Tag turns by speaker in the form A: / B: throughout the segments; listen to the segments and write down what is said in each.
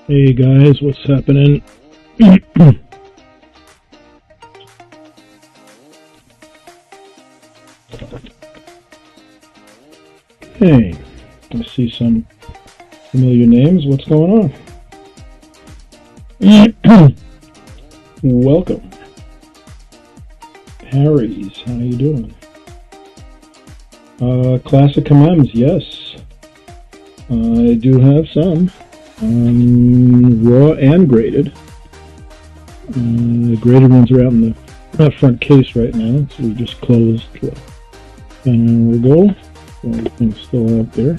A: Hey guys, what's happening? Hey, I see some familiar names. What's going on? Welcome. Harry's, how you doing? Classic commands, yes. I do have some. Raw and graded. The graded ones are out in the front case right now, so we just closed an hour ago. So everything's still out there.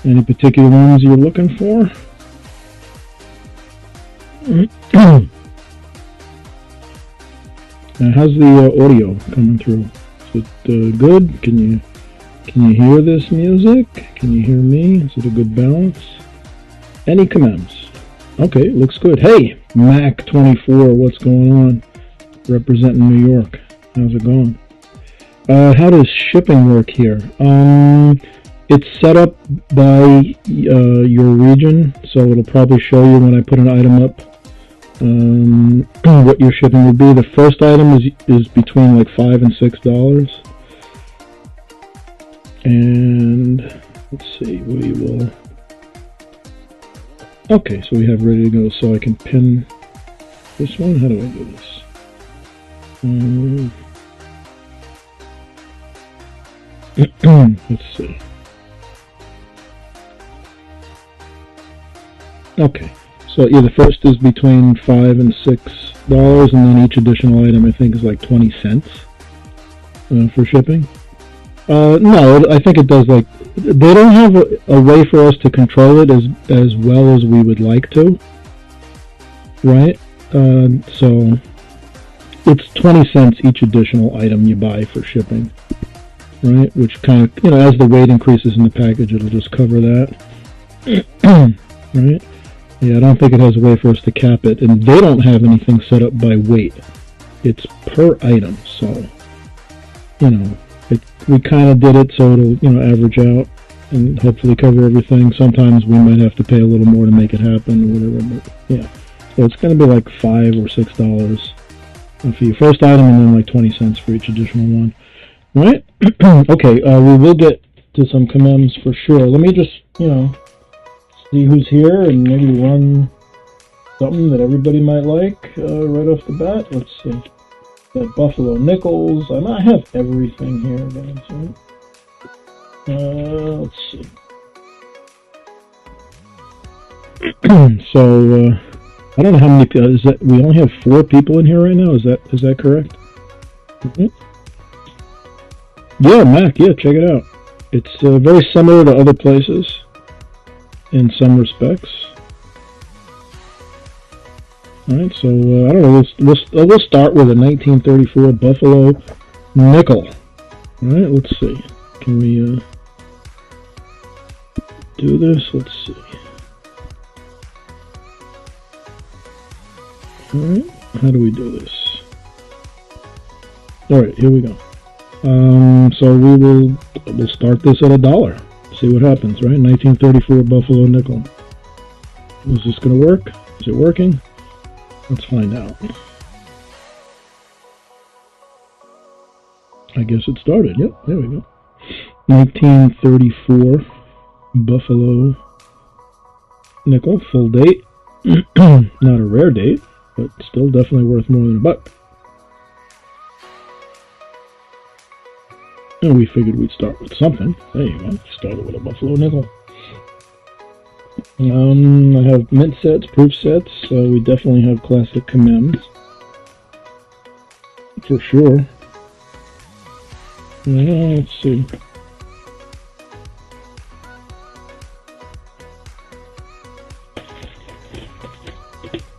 A: Any particular ones you're looking for? Now, how's the audio coming through? Is it good? Can you hear this music? Can you hear me? Is it a good balance? Any commands? Okay, looks good. Hey, Mac24, what's going on? Representing New York. How's it going? How does shipping work here? It's set up by your region, so it'll probably show you when I put an item up what your shipping would be. The first item is between like $5 and $6. And let's see, we will. Okay, so we have ready to go. So I can pin this one. How do I do this? Let's see. Okay, so yeah, the first is between $5 and $6, and then each additional item I think is like 20 cents for shipping. No, I think it does. Like, they don't have a way for us to control it as well as we would like to, right? So it's 20 cents each additional item you buy for shipping, right? Which kind of, as the weight increases in the package, it'll just cover that, right? Yeah, I don't think it has a way for us to cap it, and they don't have anything set up by weight. It's per item, so, we kind of did it so it'll, average out and hopefully cover everything. Sometimes we might have to pay a little more to make it happen or whatever, but yeah. So it's going to be like $5 or $6 for your first item, and then like 20 cents for each additional one. Right? Okay, we will get to some commands for sure. Let me just, see who's here and maybe run something that everybody might like right off the bat. Let's see. Got Buffalo Nickels. I have everything here, guys. Right? Let's see. So I don't know how many people. Is that we only have 4 people in here right now? Is that correct? Mm-hmm. Yeah, Mac. Yeah, check it out. It's very similar to other places in some respects. Alright, so I don't know, we'll start with a 1934 Buffalo Nickel. Alright, let's see. Can we do this? Let's see. Alright, how do we do this? Alright, here we go. So we'll start this at $1. See what happens, right? 1934 Buffalo Nickel. Is this going to work? Is it working? Let's find out. I guess it started. Yep, there we go. 1934 Buffalo Nickel, full date. Not a rare date, but still definitely worth more than $1. And we figured we'd start with something. There you go. Started with a Buffalo Nickel. I have mint sets, proof sets. We definitely have classic commands. For sure. Let's see.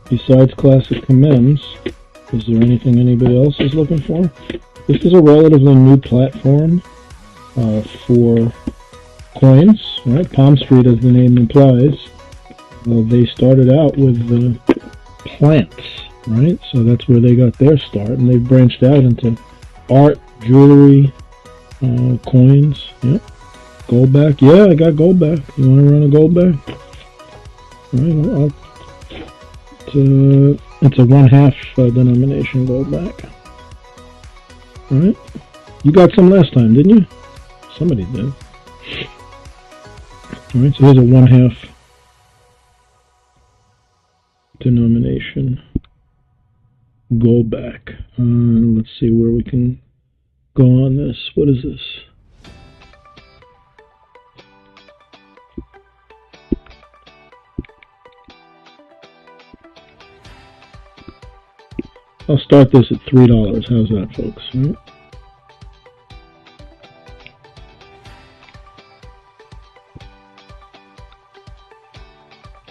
A: Besides classic commands, is there anything anybody else is looking for? This is a relatively new platform for coins, right? Palm Street, as the name implies. They started out with plants, right? So that's where they got their start, and they've branched out into art, jewelry, coins. Yep. Gold back. Yeah, I got gold back. You want to run a gold back? Right, it's a 1/2 denomination gold back. All right, you got some last time, didn't you? Somebody did. All right, so here's a 1/2 denomination gold back. Let's see where we can go on this. What is this? I'll start this at $3. How's that, folks? Right?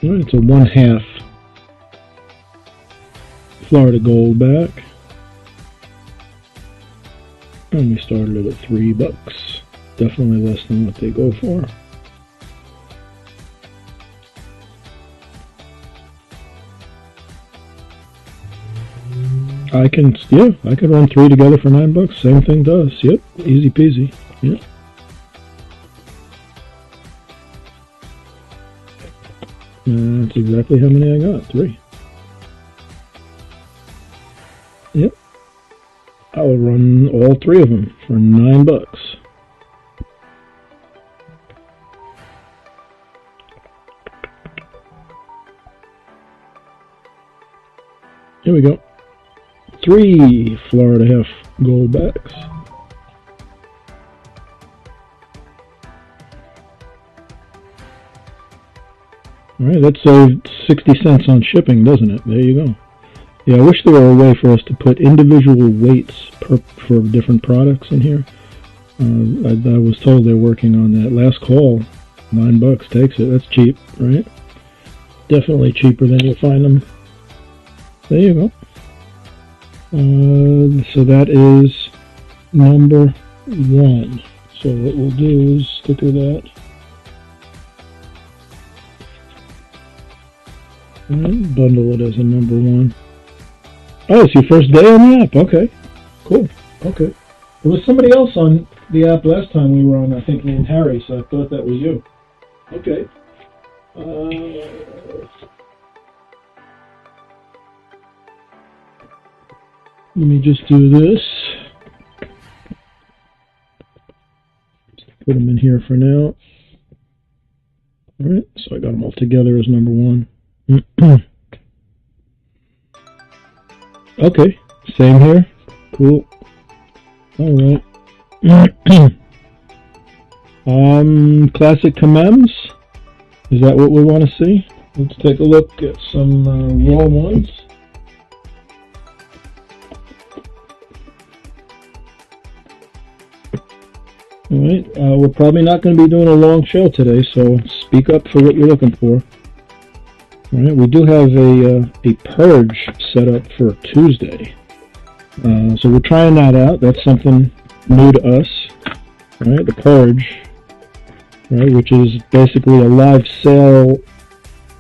A: All right, it's a 1/2 Florida gold back. And we started it at $3. Definitely less than what they go for. I can run 3 together for $9. Same thing does. Yep, easy peasy. Yep. That's exactly how many I got. 3. Yep. I will run all 3 of them for $9. Here we go. 3 Florida half gold backs. All right, that saved 60 cents on shipping, doesn't it? There you go. Yeah, I wish there were a way for us to put individual weights for different products in here. I was told they're working on that. Last call, $9 takes it. That's cheap, right? Definitely cheaper than you'll find them. There you go. So that is number 1. So what we'll do is stick with that. And bundle it as a number 1. Oh, it's your first day on the app. Okay, cool. Okay. There was somebody else on the app last time we were on, I think, named Harry, so I thought that was you. Okay. Let me just do this. Put them in here for now. Alright, so I got them all together as number 1. Okay, same here. Cool. Alright. Classic Kamems. Is that what we want to see? Let's take a look at some raw ones. Alright, we're probably not going to be doing a long show today, so speak up for what you're looking for. Alright, we do have a purge set up for Tuesday. So we're trying that out. That's something new to us. Alright, the purge, right, which is basically a live sale,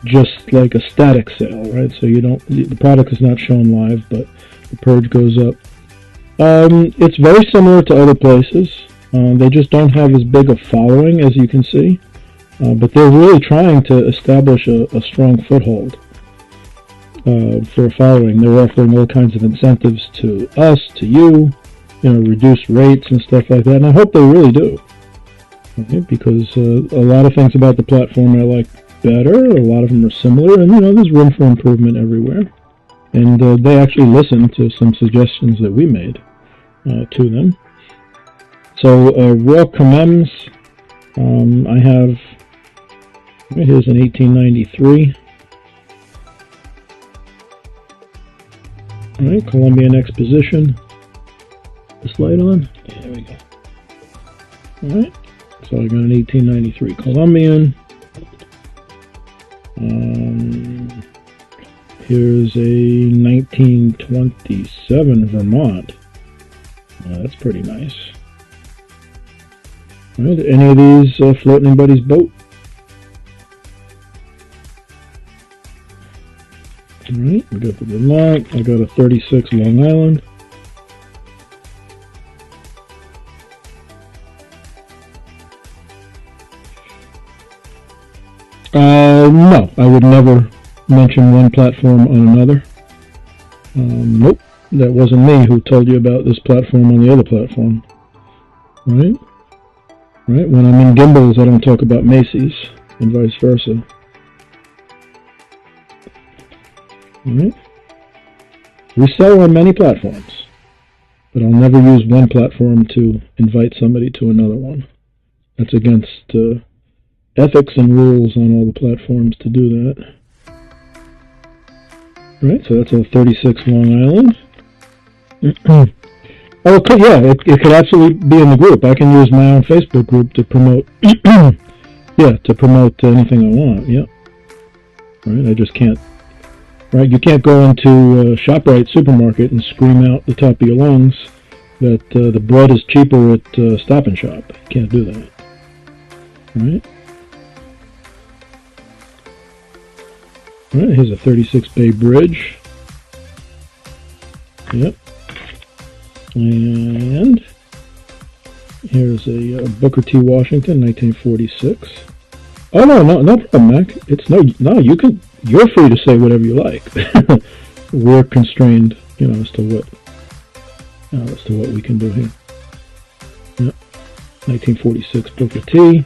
A: just like a static sale, right? So the product is not shown live, but the purge goes up. It's very similar to other places. They just don't have as big a following, as you can see. But they're really trying to establish a strong foothold for a following. They're offering all kinds of incentives to us, to you, reduced rates and stuff like that. And I hope they really do. Okay? Because a lot of things about the platform I like better. A lot of them are similar. And, there's room for improvement everywhere. And they actually listened to some suggestions that we made to them. So, raw Kamems, I have, here's an 1893. Alright, Colombian Exposition. This light on? Yeah, there we go. Alright, so I got an 1893 Colombian. Here's a 1927 Vermont. That's pretty nice. Alright, any of these float anybody's boat? Alright, we got the Vermont. I got a 36 Long Island. No, I would never mention one platform on another. Nope, that wasn't me who told you about this platform on the other platform. Right? Right? When I'm in gimbals, I don't talk about Macy's, and vice versa. Right? We sell on many platforms, but I'll never use one platform to invite somebody to another one. That's against ethics and rules on all the platforms to do that. Right, so that's a 36 Long Island. Oh, it could, yeah, it could absolutely be in the group. I can use my own Facebook group to promote, yeah, to promote anything I want, yeah. Right, I just can't, right, you can't go into ShopRite supermarket and scream out the top of your lungs that the bread is cheaper at Stop and Shop. You can't do that. Right? Alright, here's a 36 Bay Bridge. Yep. And here's a Booker T. Washington, 1946. Oh no problem, Mac. It's no. You're free to say whatever you like. We're constrained, as to what we can do here. Yep. 1946 Booker T.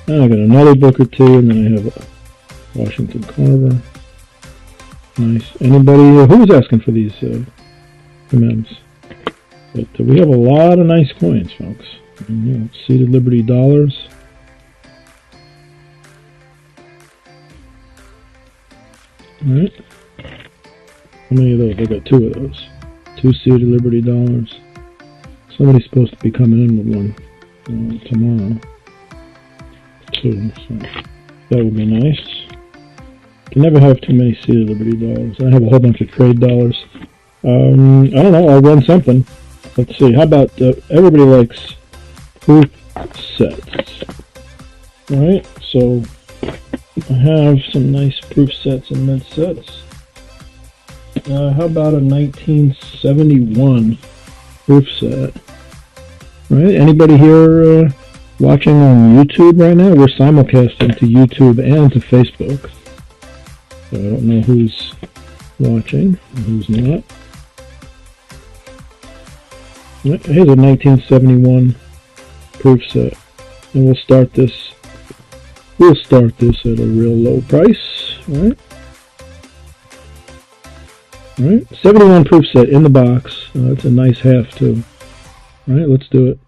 A: And I got another Booker T, and then I have a Washington Carver. Nice. Anybody who was asking for these commands? But we have a lot of nice coins, folks. And, Seated Liberty dollars. All right. How many of those? I got 2 of those. 2 Seated Liberty dollars. Somebody's supposed to be coming in with one tomorrow. 2. So that would be nice. You can never have too many Seated Liberty dollars. I have a whole bunch of trade dollars. I don't know. I'll run something. Let's see. How about everybody likes proof sets, right? So I have some nice proof sets and mid sets. How about a 1971 proof set? Right? Anybody here watching on YouTube right now? We're simulcasting to YouTube and to Facebook. So I don't know who's watching and who's not. Here's a 1971 proof set, and we'll start this at a real low price, right? Right, 71 proof set in the box. That's a nice half too. All right, let's do it.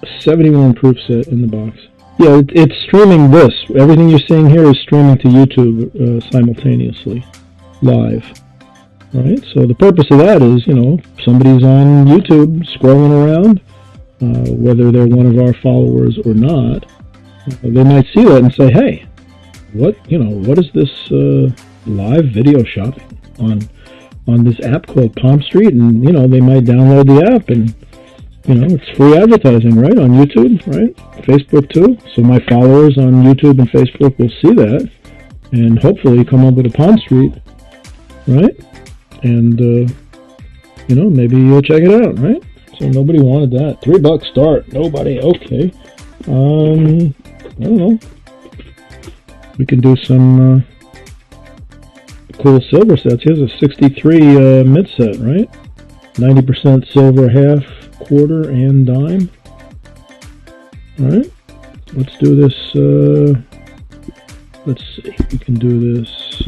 A: $71 proof set in the box. Yeah, it's streaming this. Everything you're seeing here is streaming to YouTube simultaneously, live. Right? So the purpose of that is, somebody's on YouTube scrolling around, whether they're one of our followers or not, they might see that and say, hey, what is this live video shopping on this app called Palm Street? And, they might download the app and, it's free advertising, right, on YouTube, right? Facebook, too. So my followers on YouTube and Facebook will see that and hopefully come up with a Palm Street, right? And, maybe you'll check it out, right? So nobody wanted that. $3 start. Nobody. Okay. I don't know. We can do some cool silver sets. Here's a 63 mid set, right? 90% silver half, quarter, and dime. Alright, let's do this. Let's see, we can do this.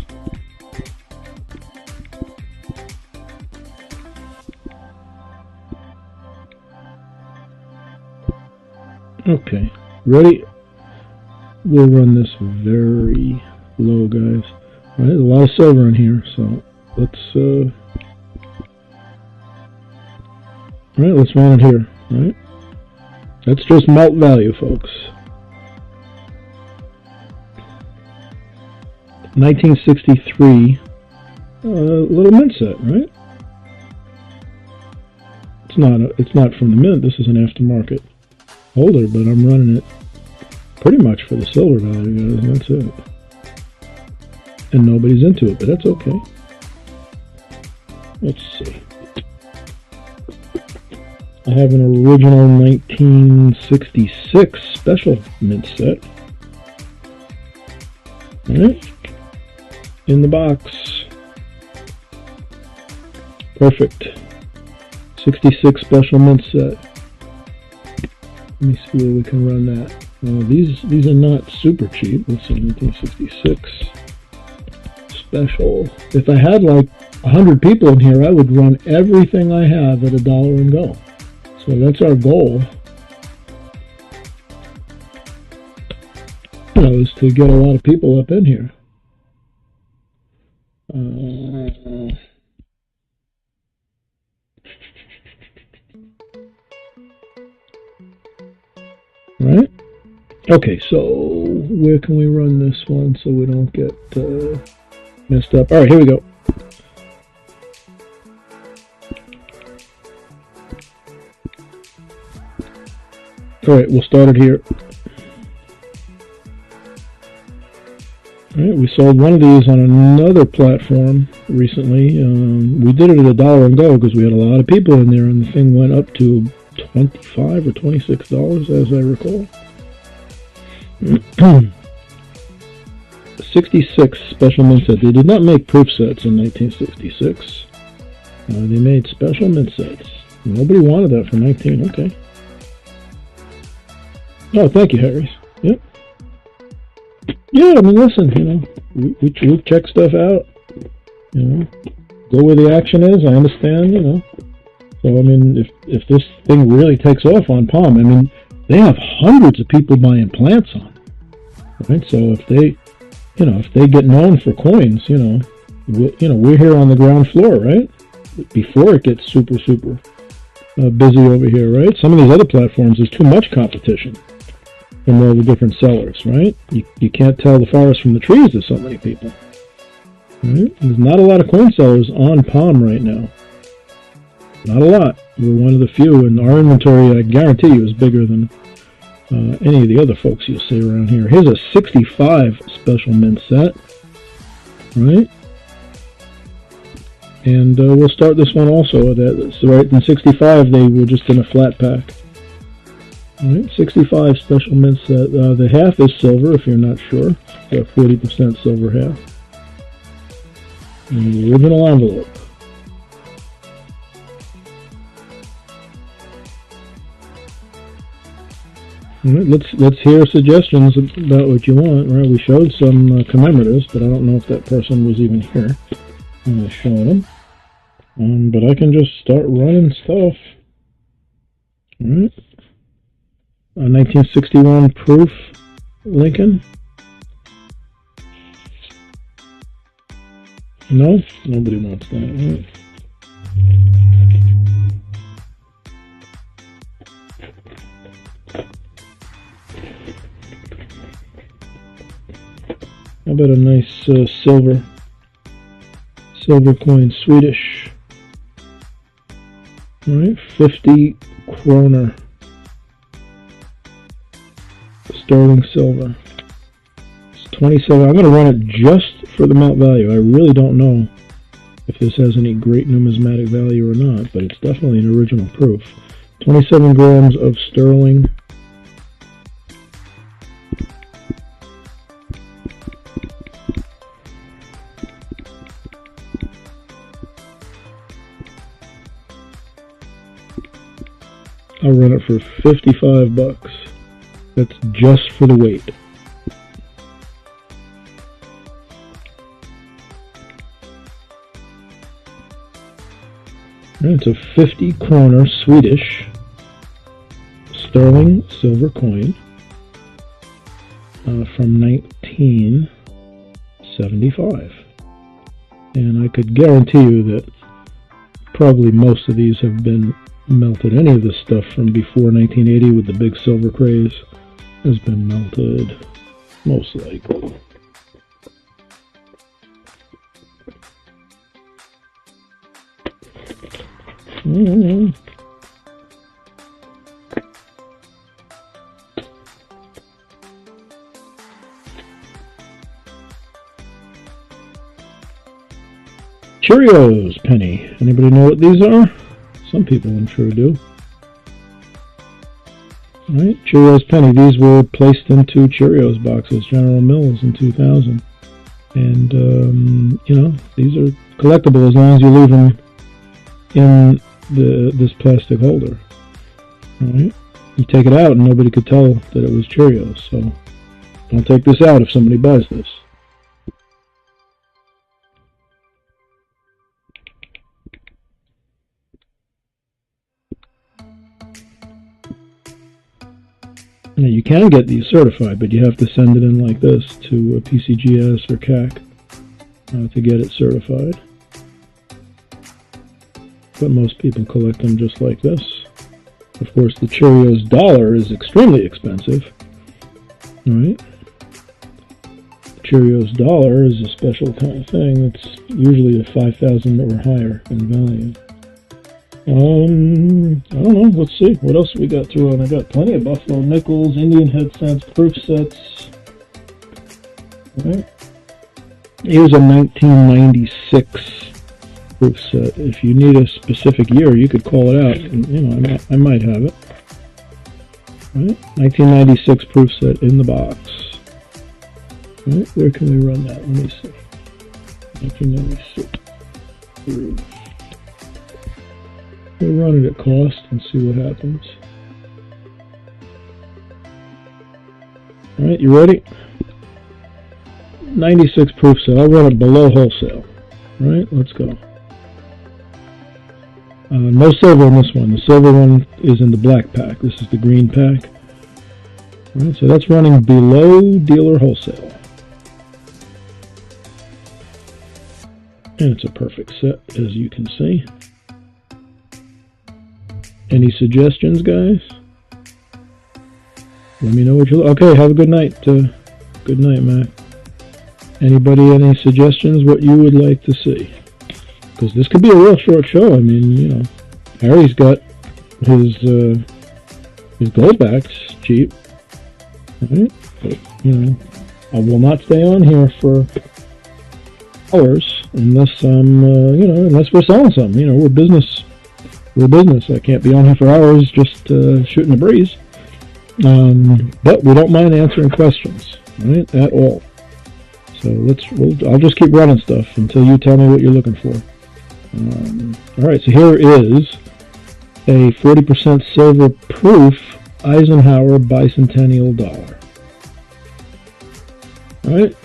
A: Okay, ready? We'll run this very low, guys. Alright, there's a lot of silver in here, so let's Alright, let's run it here, right? That's just melt value, folks. 1963 little mint set, right? It's not from the mint. This is an aftermarket holder, but I'm running it pretty much for the silver value, guys. That's it. And nobody's into it, but that's okay. Let's see. I have an original 1966 special mint set. Alright. In the box. Perfect. 66 special mint set. Let me see where we can run that. These are not super cheap. Let's see, 1966 special. If I had like 100 people in here, I would run everything I have at $1 and go. So that's our goal. Is to get a lot of people up in here. Right? Okay, so where can we run this one so we don't get messed up? All right, here we go. All right, we'll start it here. All right, we sold one of these on another platform recently. We did it at $1 and go because we had a lot of people in there, and the thing went up to $25 or $26, as I recall. 66 special mint set. They did not make proof sets in 1966. They made special mint sets. Nobody wanted that for 19. Okay. Oh, thank you, Harry. Yep. Yeah, I mean, listen, we check stuff out, go where the action is. I understand, So, I mean, if this thing really takes off on Palm, I mean, they have hundreds of people buying plants on it, right? So if they get known for coins, we're here on the ground floor, right? Before it gets super busy over here, right? Some of these other platforms, there's too much competition from all the different sellers, right? You can't tell the forest from the trees. There's so many people. Right? There's not a lot of coin sellers on Palm right now. Not a lot. We're one of the few, and our inventory, I guarantee you, is bigger than any of the other folks you'll see around here. Here's a 65 special mint set, right? And we'll start this one also. So right in 65, they were just in a flat pack. All right, 65 special mint set. The half is silver, if you're not sure. Got 40% silver half. And the original envelope. All right, let's hear suggestions about what you want. Right, we showed some commemoratives, but I don't know if that person was even here when I showed them. But I can just start running stuff. All right. 1961 proof Lincoln. No? Nobody wants that, right? How about a nice silver coin, Swedish. All right, 50 kroner. Sterling silver. It's 27. I'm going to run it just for the melt value. I really don't know if this has any great numismatic value or not, but it's definitely an original proof. 27 grams of sterling. I'll run it for 55 bucks. That's just for the weight. And it's a 50 kroner Swedish sterling silver coin from 1975. And I could guarantee you that probably most of these have been melted. Any of this stuff from before 1980 with the big silver craze has been melted, most likely. Cheerios penny. Anybody know what these are? Some people I'm sure do. Right, Cheerios penny. These were placed into Cheerios boxes, General Mills in 2000. And, you know, these are collectible as long as you leave them in this plastic holder. All right, you take it out and nobody could tell that it was Cheerios. So don't take this out if somebody buys this. Now, you can get these certified, but you have to send it in like this to a PCGS or CAC to get it certified. But most people collect them just like this. Of course, the Cheerios dollar is extremely expensive. All right. The Cheerios dollar is a special kind of thing. It's usually a 5,000 or higher in value. I don't know. Let's see. What else we got through? And I got plenty of Buffalo Nickels, Indian head cents, proof sets. All right. Here's a 1996 proof set. If you need a specific year, you could call it out. And, you know, I might have it. All right. 1996 proof set in the box. All right. Where can we run that? Let me see. 1996 proof. We'll run it at cost and see what happens. Alright, you ready? 96 proof set. I'll run it below wholesale. Alright, let's go. No silver in this one. The silver one is in the black pack. This is the green pack. Alright, so that's running below dealer wholesale. And it's a perfect set, as you can see. Any suggestions, guys? Let me know what you... Okay, have a good night. Good night, Mac. Anybody, any suggestions what you would like to see? Because this could be a real short show. I mean, you know, Harry's got his goldbacks cheap. Right? But, you know, I will not stay on here for hours unless I'm, you know, unless we're selling something. You know, we're business. I can't be on here for hours just shooting the breeze. But we don't mind answering questions, right? At all. So I'll just keep running stuff until you tell me what you're looking for. All right, so here is a 40% silver proof Eisenhower bicentennial dollar. All right.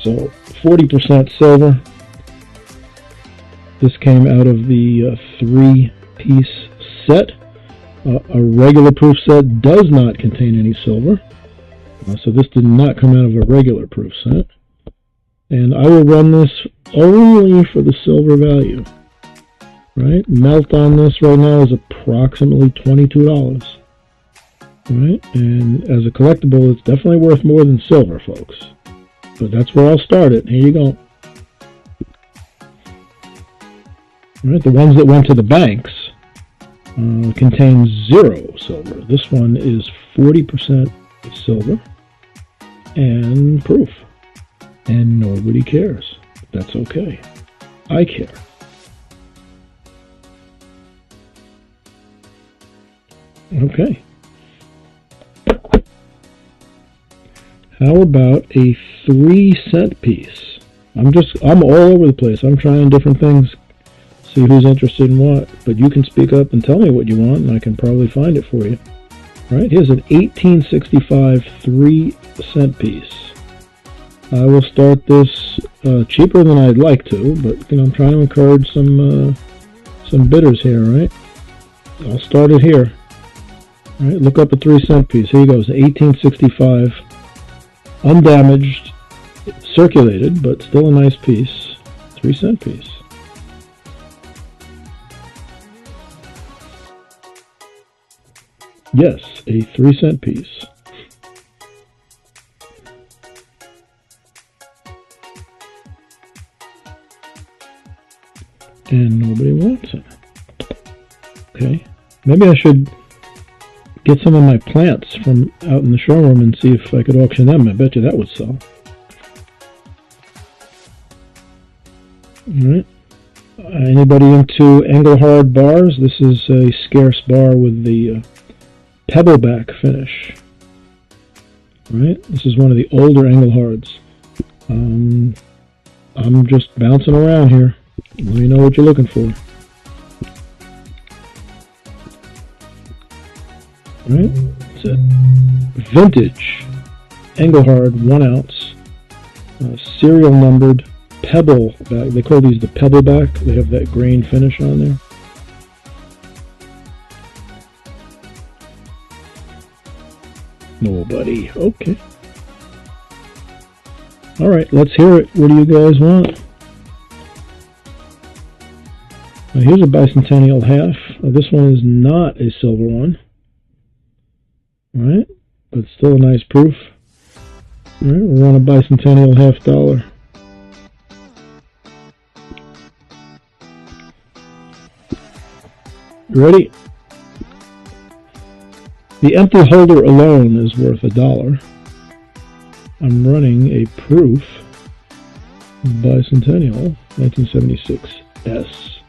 A: So 40% silver. This came out of the 3-piece set. A regular proof set does not contain any silver. So this did not come out of a regular proof set. And I will run this only for the silver value. Right? Melt on this right now is approximately $22. Right? And as a collectible, it's definitely worth more than silver, folks. But that's where I'll start it. Here you go. Right, the ones that went to the banks contain 0 silver. This one is 40% silver and proof. And nobody cares. That's okay. I care. Okay. How about a 3-cent piece? I'm all over the place. I'm trying different things. See who's interested in what, but you can speak up and tell me what you want, and I can probably find it for you. All right, here's an 1865 3-cent piece. I will start this cheaper than I'd like to, but you know, I'm trying to encourage some bidders here. Right, I'll start it here. All right, look up a 3-cent piece. Here you go. It's an 1865, undamaged, circulated, but still a nice piece. 3-cent piece. Yes, a 3-cent piece. And nobody wants it. Okay. Maybe I should get some of my plants from out in the showroom and see if I could auction them. I bet you that would sell. Alright. Anybody into Engelhard bars? This is a scarce bar with the pebbleback finish. Right? This is one of the older Engelhards. I'm just bouncing around here. Let me know what you're looking for. Right? That's it. Vintage Engelhard 1 ounce. Serial numbered pebble back. They call these the pebbleback. They have that grain finish on there. Nobody. Okay. Alright, let's hear it. What do you guys want? Now here's a bicentennial half. This one is not a silver one. Alright, but still a nice proof. Alright, we're on a bicentennial half dollar. Ready? The empty holder alone is worth $1. I'm running a proof bicentennial 1976S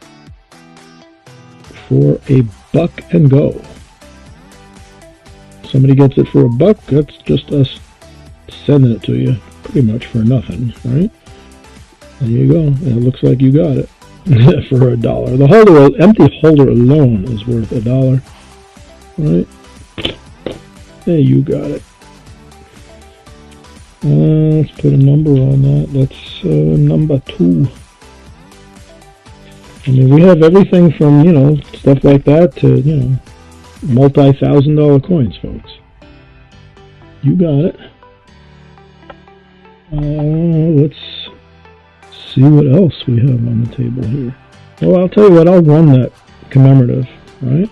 A: for a buck and go. Somebody gets it for a buck, that's just us sending it to you pretty much for nothing, right? There you go. And it looks like you got it for $1. The holder, empty holder alone is worth $1, right? There you got it. Let's put a number on that. That's number 2. I mean, we have everything from, you know, stuff like that to, you know, multi-$1,000 coins, folks. You got it. Let's see what else we have on the table here. Well, I'll tell you what, I'll run that commemorative, right?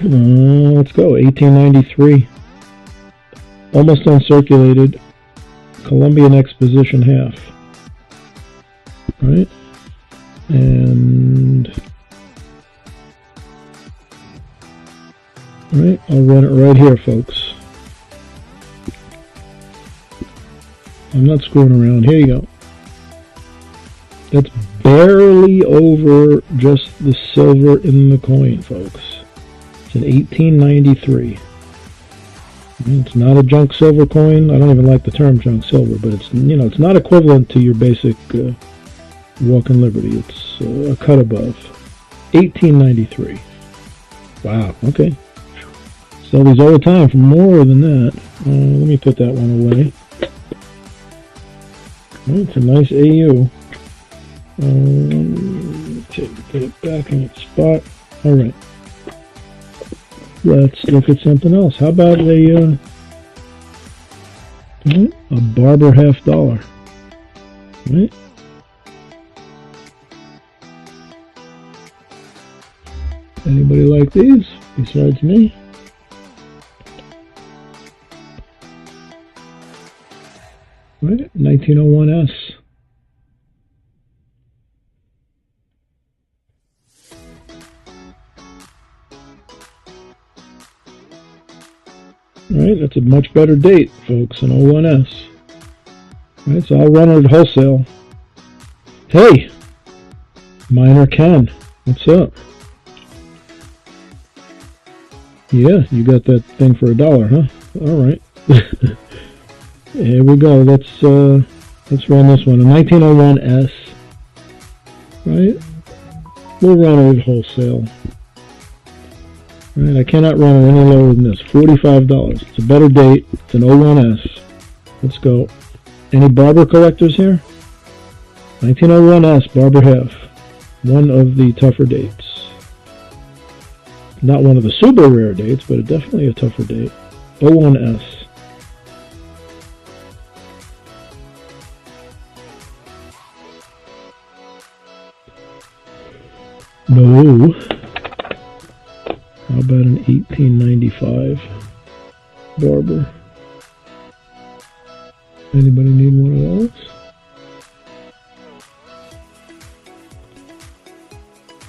A: Let's go, 1893. Almost uncirculated Columbian Exposition half. Right? And right, I'll run it right here, folks. I'm not screwing around. Here you go. That's barely over just the silver in the coin, folks. It's an 1893. It's not a junk silver coin. I don't even like the term junk silver, but it's, you know, it's not equivalent to your basic Walking Liberty. It's a cut above. 1893. Wow. Okay. Sell these all the time for more than that. Let me put that one away. Oh, it's a nice AU. Put it back in its spot. All right. Let's look at something else. How about a Barber half dollar? Right? Anybody like these besides me? Right? 1901S. Right, that's a much better date, folks, an 01S. Right, so I'll run it at wholesale. Hey! Miner Ken, what's up? Yeah, you got that thing for $1, huh? Alright. Here we go, let's run this one, a 1901S. Right? We'll run it at wholesale. Right, I cannot run it any lower than this. $45. It's a better date. It's an 01S. Let's go. Any Barber collectors here? 1901S Barber half. One of the tougher dates. Not one of the super rare dates, but definitely a tougher date. 01S. No. How about an 1895 Barber? Anybody need one of those?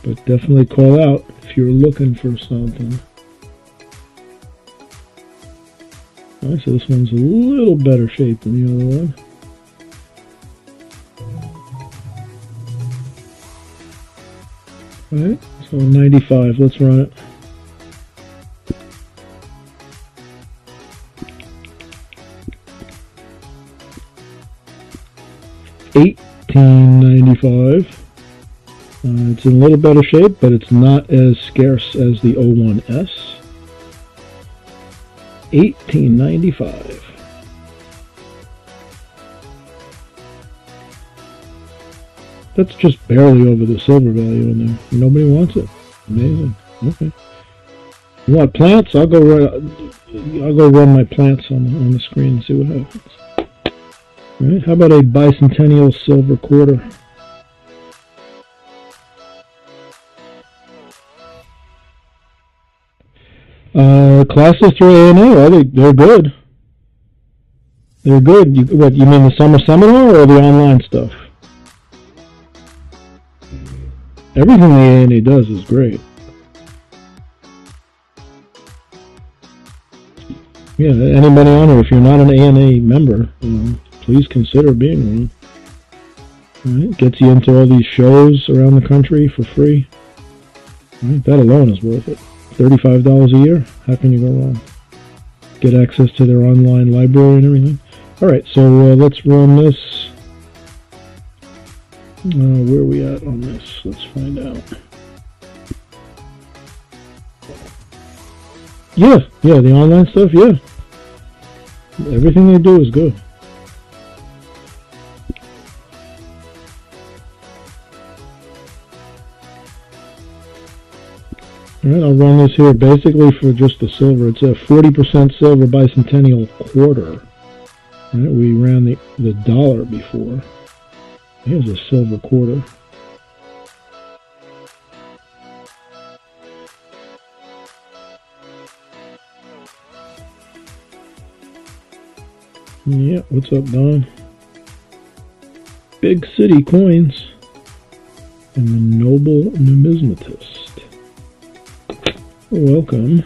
A: But definitely call out if you're looking for something. Alright, so this one's a little better shape than the other one. Alright, so 95, let's run it. $18.95. It's in a little better shape, but it's not as scarce as the 01S. $18.95. That's just barely over the silver value in there. Nobody wants it. Amazing. Okay. You want plants? I'll go run my plants on the screen and see what happens. All right. How about a bicentennial silver quarter? Classes through ANA, they're good. They're good. You mean the summer seminar or the online stuff? Everything the ANA does is great. Yeah, anybody on here, if you're not an ANA member, please consider being one. All right, gets you into all these shows around the country for free. All right, that alone is worth it. $35 a year? How can you go wrong? Get access to their online library and everything. All right, so let's run this. Where are we at on this? Let's find out. Yeah, the online stuff, yeah. Everything they do is good. Alright, I'll run this here basically for just the silver. It's a 40% silver bicentennial quarter. Alright, we ran the dollar before. Here's a silver quarter. Yeah, what's up, Don? Big City Coins and the Noble Numismatist. Welcome.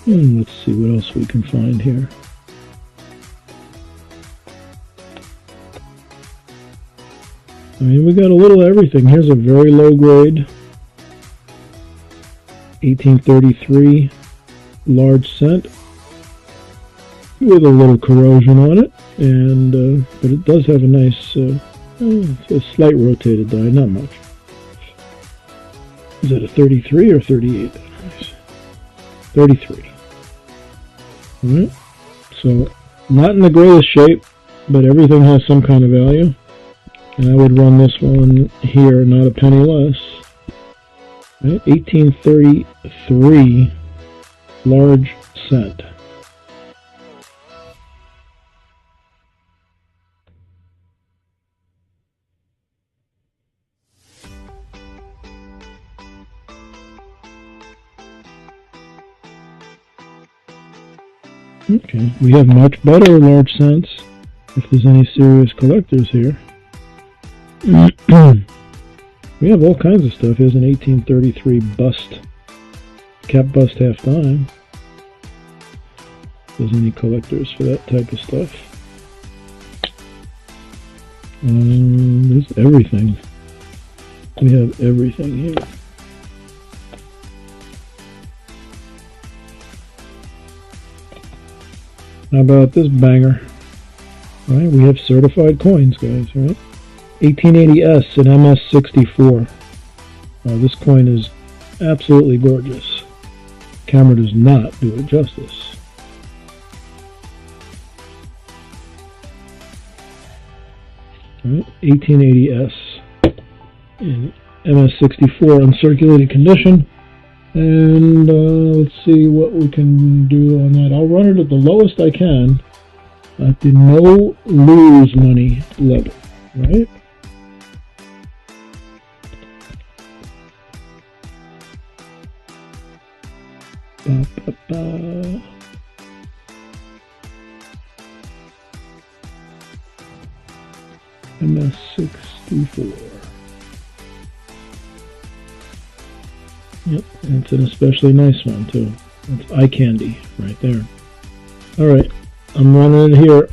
A: Let's see what else we can find here. I mean, we got a little everything. Here's a very low grade 1833 large cent with a little corrosion on it, and but it does have a nice, it's a slight rotated die, not much. Is it a 33 or 38? 33. Alright, so not in the greatest shape, but everything has some kind of value. And I would run this one here, not a penny less. Right? 1833 large cent. Okay, we have much better large cents if there's any serious collectors here. We have all kinds of stuff. Here's an 1833 bust, cap bust half dime. If there's any collectors for that type of stuff. There's everything. We have everything here. How about this banger? All right, we have certified coins, guys, right? 1880S and MS64. This coin is absolutely gorgeous. Camera does not do it justice. All right, 1880S in MS64 uncirculated condition. And let's see what we can do on that. I'll run it at the lowest I can at the no lose money level, right? MS64. Yep, and it's an especially nice one too. It's eye candy right there. Alright, I'm running it here.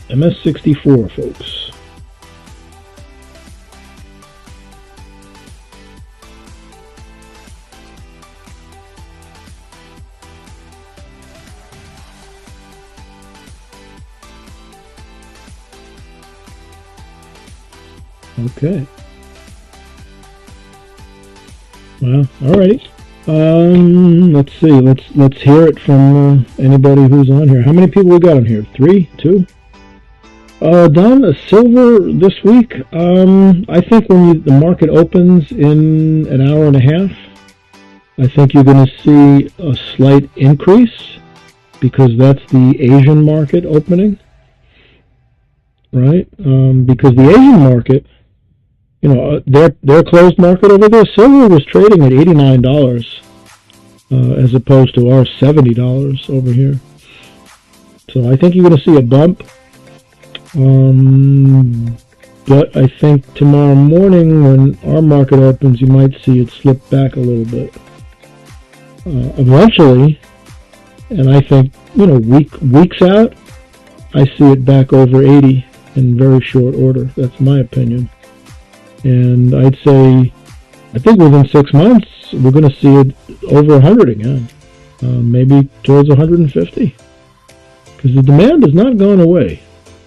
A: MS64, folks. Okay. Well, alrighty. Let's see. Let's hear it from anybody who's on here. How many people we got on here? 3, 2. Don, silver this week. I think when the market opens in an hour and a half, I think you're going to see a slight increase because that's the Asian market opening, right? Because the Asian market, their closed market over there, silver was trading at $89 as opposed to our $70 over here. So I think you're going to see a bump. But I think tomorrow morning when our market opens, you might see it slip back a little bit. Eventually, and I think, weeks out, I see it back over 80 in very short order. That's my opinion. And I'd say, I think within 6 months, we're going to see it over 100 again. Maybe towards 150. Because the demand has not gone away.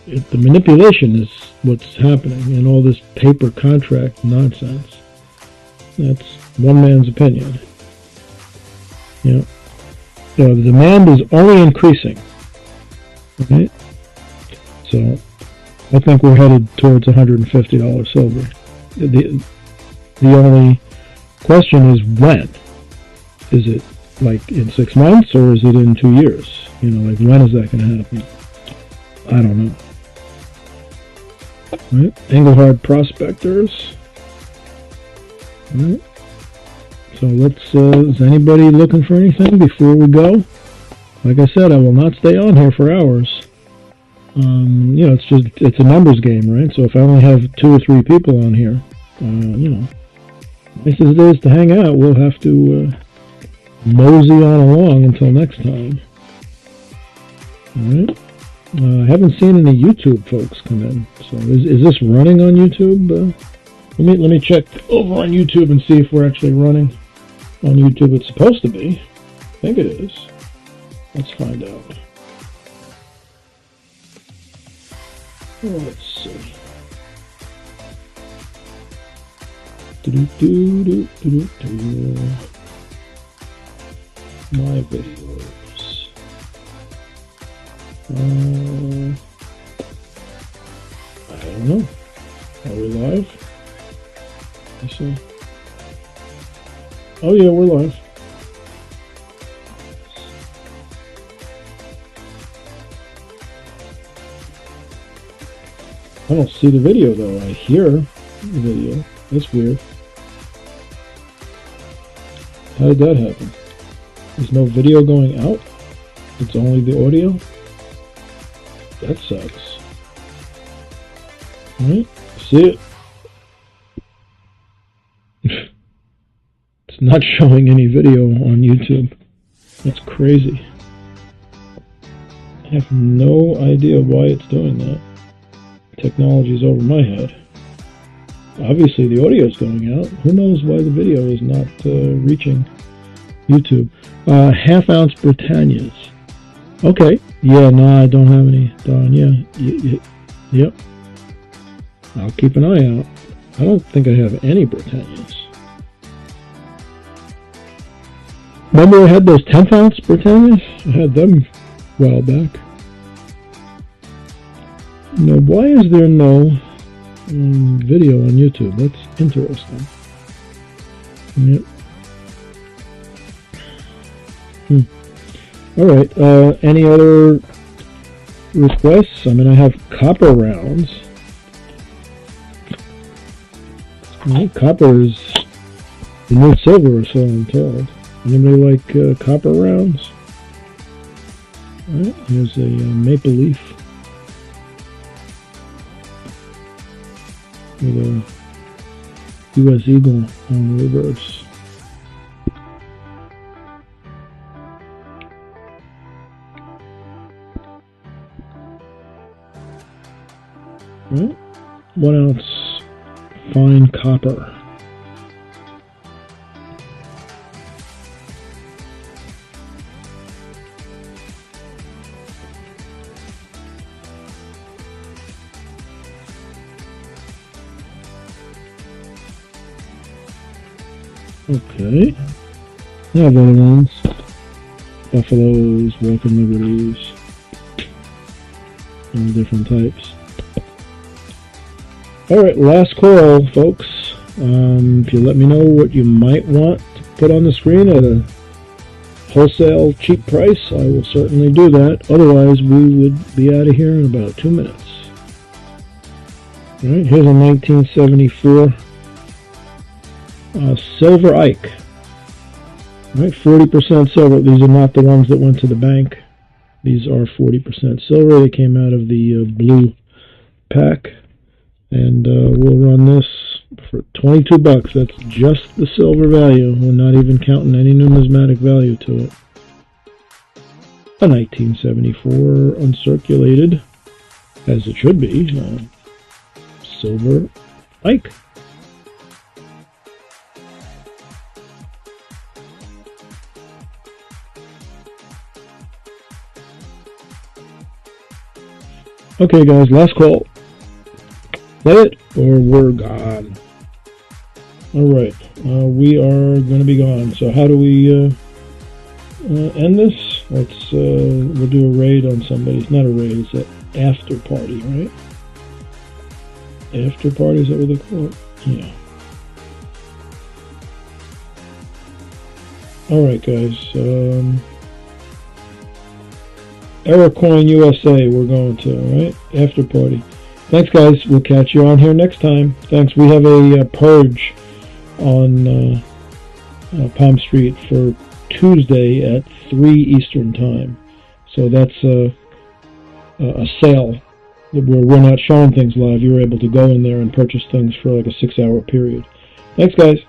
A: The manipulation is what's happening, and all this paper contract nonsense. That's one man's opinion. So the demand is only increasing. Right? So I think we're headed towards $150 silver. The only question is when. Is it like in 6 months or is it in 2 years? Like when is that going to happen? I don't know. Right? Engelhard Prospectors. Right. So let's, is anybody looking for anything before we go? Like I said, I will not stay on here for hours. It's a numbers game, right? So if I only have 2 or 3 people on here, nice as it is to hang out, we'll have to mosey on along until next time. Alright? I haven't seen any YouTube folks come in. So is this running on YouTube? Let me check over on YouTube and see if we're actually running on YouTube. It's supposed to be. I think it is. Let's find out. Let's see. My videos. I don't know. Are we live? Let's see. Oh yeah, we're live. I don't see the video though. I hear the video. That's weird. How did that happen? There's no video going out? It's only the audio? That sucks. Alright, see it? It's not showing any video on YouTube. That's crazy. I have no idea why it's doing that. Technology's over my head. Obviously the audio's going out. Who knows why the video is not reaching YouTube. Half-ounce Britannias. Okay. Yeah, no, I don't have any. Don, yeah. Yep. I'll keep an eye out. I don't think I have any Britannias. Remember I had those 10th-ounce Britannias? I had them a while back. Now, why is there no video on YouTube? That's interesting. Yep. Alright, any other requests? I mean, I have copper rounds. Copper is the new silver, or so I'm told. Anybody like copper rounds? Alright, here's a maple leaf with a U.S. Eagle on the reverse. Right. 1 ounce fine copper. Okay. I have other ones. Buffaloes, walking liberties, all different types. Alright, last call, folks. If you let me know what you might want to put on the screen at a wholesale cheap price, I will certainly do that. Otherwise, we would be out of here in about 2 minutes. Alright, here's a 1974 Silver Ike. Alright, 40% silver. These are not the ones that went to the bank. These are 40% silver. They came out of the blue pack. And we'll run this for 22 bucks. That's just the silver value. We're not even counting any numismatic value to it. A 1974 uncirculated, as it should be, Silver Ike. Okay guys, last call. Play it or we're gone. Alright, we are going to be gone. So how do we end this? Let's, we'll do a raid on somebody. It's not a raid, it's an after party, right? After party, is that what they call it? Yeah. Alright guys, Errorcoin USA we're going to, alright? After party. Thanks, guys. We'll catch you on here next time. Thanks. We have a purge on Palm Street for Tuesday at 3 Eastern Time. So that's a sale where we're not showing things live. You're able to go in there and purchase things for like a 6-hour period. Thanks, guys.